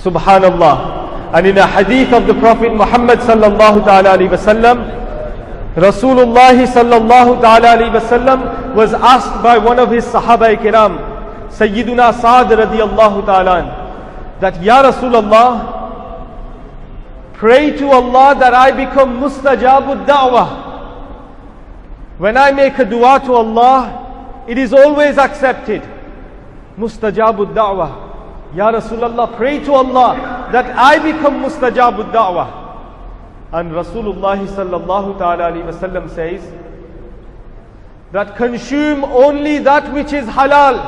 Subhanallah. And in a hadith of the Prophet Muhammad sallallahu ta'ala alayhi wasallam, Rasulullah sallallahu ta'ala alayhi wasallam was asked by one of his Sahaba kiram, Sayyiduna Sa'd radiyallahu ta'ala, that Ya Rasulullah, pray to Allah that I become mustajabud da'wah. When I make a dua to Allah, it is always accepted. Mustajabud da'wah. Ya Rasulullah, pray to Allah that I become mustajabud da'wah. And Rasulullah sallallahu ta'ala alayhi wasallam says that consume only that which is halal.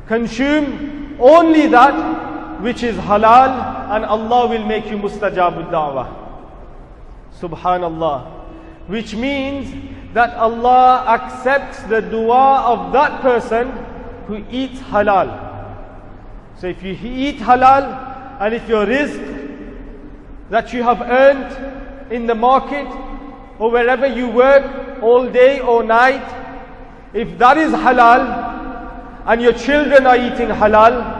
Consume only that which is halal, and Allah will make you mustajabud da'wah. Subhanallah. Which means that Allah accepts the dua of that person who eats halal. So if you eat halal, and if your rizq that you have earned in the market or wherever you work all day or night, if that is halal, and your children are eating halal,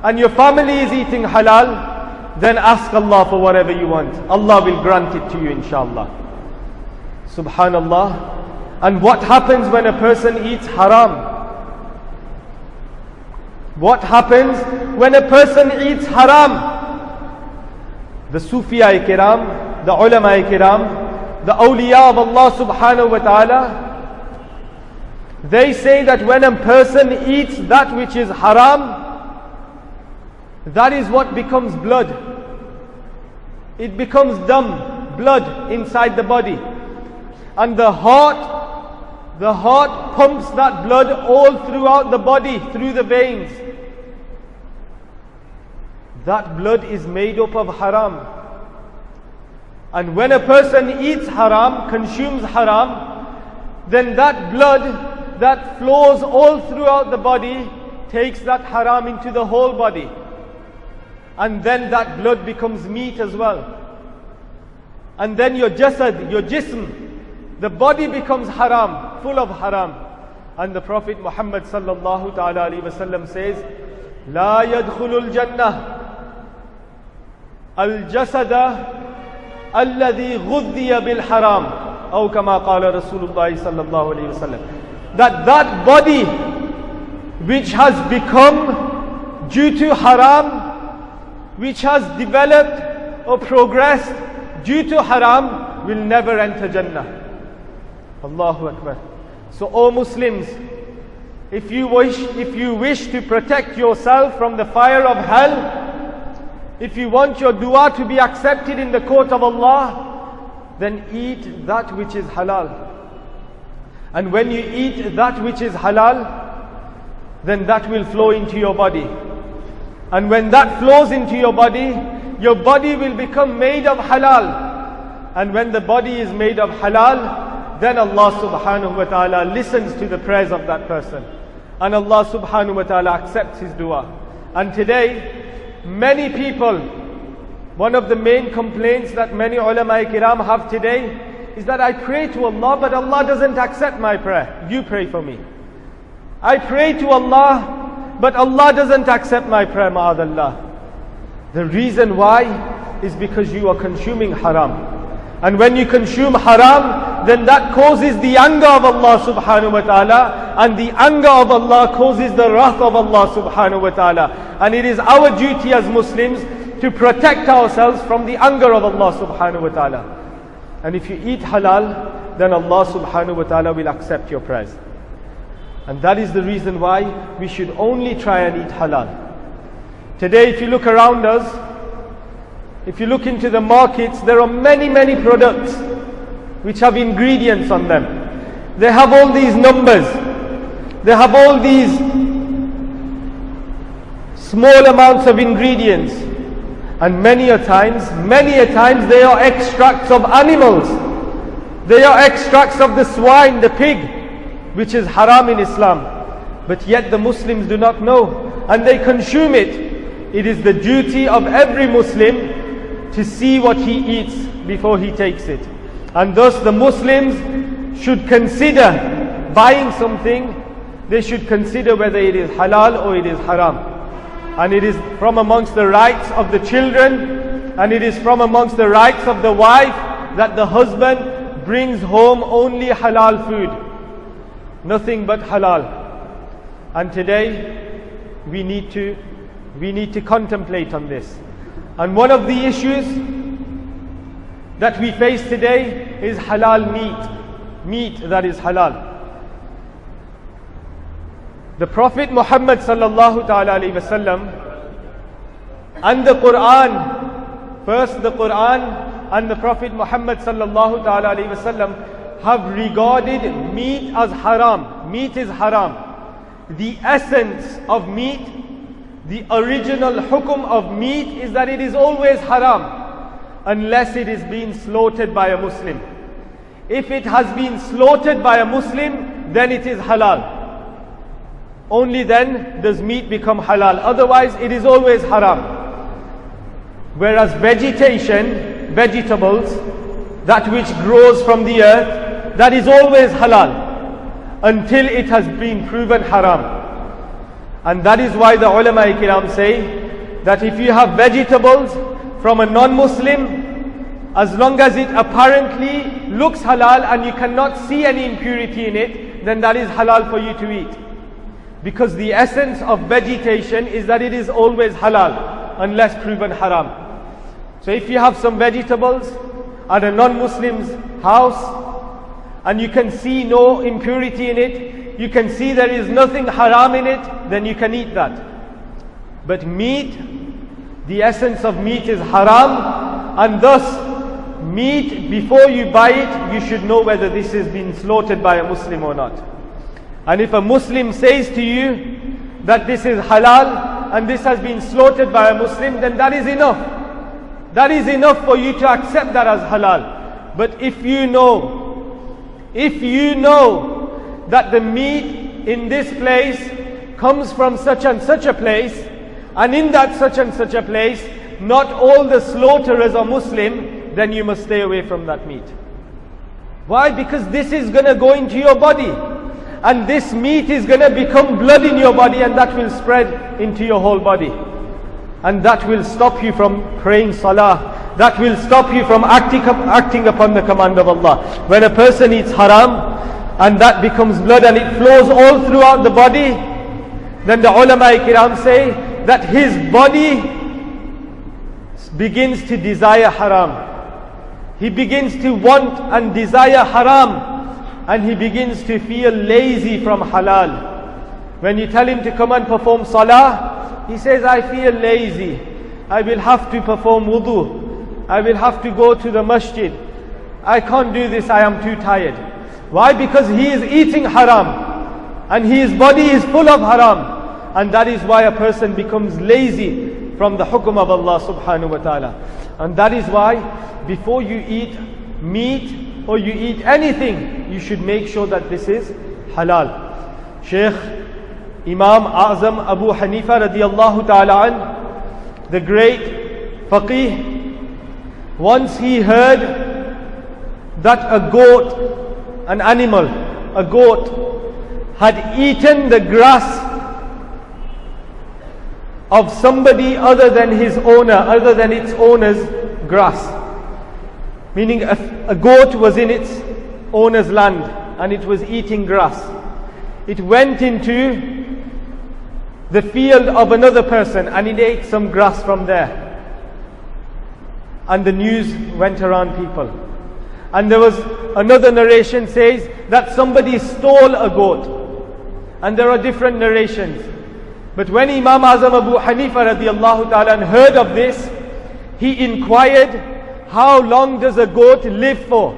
and your family is eating halal, then ask Allah for whatever you want. Allah will grant it to you, inshallah. Subhanallah. And what happens when a person eats haram? What happens when a person eats haram? The Sufiya kiram, the ulama kiram, the awliya of Allah subhanahu wa ta'ala, they say that when a person eats that which is haram, that is what becomes blood. It becomes dam, blood inside the body. And the heart pumps that blood all throughout the body, through the veins. That blood is made up of haram. And when a person eats haram, consumes haram, then that blood that flows all throughout the body takes that haram into the whole body. And then that blood becomes meat as well. And then your jasad, your jism, the body becomes haram, full of haram. And the Prophet Muhammad sallallahu ta'ala alayhi wasallam says, La yadkhulul jannah al-jasada alladhi ghuddiya bil haram. Aw kama qala Rasulullah sallallahu alayhi wasallam. That body which has become due to haram, which has developed or progressed due to haram, will never enter Jannah. Allahu Akbar. So, O Muslims, if you wish to protect yourself from the fire of hell, if you want your dua to be accepted in the court of Allah, then eat that which is halal. And when you eat that which is halal, then that will flow into your body. And when that flows into your body will become made of halal. And when the body is made of halal, then Allah subhanahu wa ta'ala listens to the prayers of that person. And Allah subhanahu wa ta'ala accepts his dua. And today, many people, one of the main complaints that many ulama kiram have today is that I pray to Allah, but Allah doesn't accept my prayer. You pray for me. I pray to Allah, but Allah doesn't accept my prayer, ma'adallah. The reason why is because you are consuming haram. And when you consume haram, then that causes the anger of Allah subhanahu wa ta'ala, and the anger of Allah causes the wrath of Allah subhanahu wa ta'ala. And it is our duty as Muslims to protect ourselves from the anger of Allah subhanahu wa ta'ala. And if you eat halal, then Allah subhanahu wa ta'ala will accept your prayers. And that is the reason why we should only try and eat halal. Today, if you look around us, if you look into the markets, there are many products which have ingredients on them. They have all these numbers. They have all these small amounts of ingredients. And many a times they are extracts of animals. They are extracts of the swine, the pig, which is haram in Islam. But yet the Muslims do not know, and they consume it. It is the duty of every Muslim to see what he eats before he takes it. And thus the Muslims should consider buying something. They should consider whether it is halal or it is haram. and it is from amongst the rights of the children, and it is from amongst the rights of the wife that the husband brings home only halal food, nothing but halal. And today we need to contemplate on this. And one of the issues that we face today is halal meat that is halal. The Prophet Muhammad sallallahu ta'ala alayhi wasallam and the Quran, first the Quran and the Prophet Muhammad sallallahu ta'ala alayhi wasallam have regarded meat as haram. Meat is haram. The essence of meat, the original hukum of meat is that it is always haram unless it is being slaughtered by a Muslim. If it has been slaughtered by a Muslim, then it is halal. Only then does meat become halal. Otherwise, it is always haram. Whereas vegetation, vegetables, that which grows from the earth, that is always halal until it has been proven haram. And that is why the ulama kiram say that if you have vegetables from a non-Muslim, as long as it apparently looks halal and you cannot see any impurity in it, then that is halal for you to eat. Because the essence of vegetation is that it is always halal unless proven haram. So if you have some vegetables at a non-Muslim's house and you can see no impurity in it, you can see there is nothing haram in it, then you can eat that. But meat, the essence of meat is haram, and thus meat, before you buy it, you should know whether this has been slaughtered by a Muslim or not. And if a Muslim says to you that this is halal and this has been slaughtered by a Muslim, then that is enough. That is enough for you to accept that as halal. But if you know that the meat in this place comes from such and such a place, and in that such and such a place, not all the slaughterers are Muslim, then you must stay away from that meat. Why? Because this is going to go into your body. And this meat is going to become blood in your body, and that will spread into your whole body. And that will stop you from praying salah. That will stop you from acting upon the command of Allah. When a person eats haram, and that becomes blood and it flows all throughout the body, then the ulama kiram say that his body begins to desire haram. He begins to want and desire haram. And he begins to feel lazy from halal. When you tell him to come and perform salah, he says, I feel lazy. I will have to perform wudu. I will have to go to the masjid. I can't do this, I am too tired. Why? Because he is eating haram. And his body is full of haram. And that is why a person becomes lazy from the hukum of Allah subhanahu wa ta'ala. And that is why before you eat meat, or you eat anything, you should make sure that this is halal. Shaykh Imam Azam Abu Hanifa radiyallahu ta'ala an, the great faqih, once he heard that a goat, an animal, a goat, had eaten the grass of somebody other than his owner, other than its owner's grass. Meaning a goat was in its owner's land and it was eating grass. It went into the field of another person and it ate some grass from there. And the news went around people. And there was another narration says that somebody stole a goat. And there are different narrations. But when Imam Azam Abu Hanifa radiallahu ta'ala heard of this, he inquired, how long does a goat live for?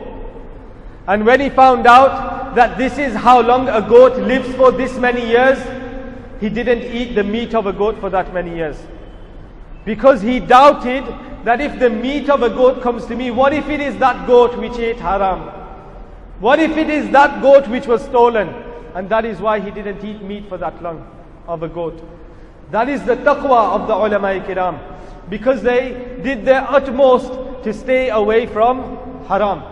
And when he found out that this is how long a goat lives for, this many years, he didn't eat the meat of a goat for that many years. Because he doubted that if the meat of a goat comes to me, what if it is that goat which ate haram? What if it is that goat which was stolen? And that is why he didn't eat meat for that long of a goat. That is the taqwa of the ulama kiram. Because they did their utmost to stay away from haram.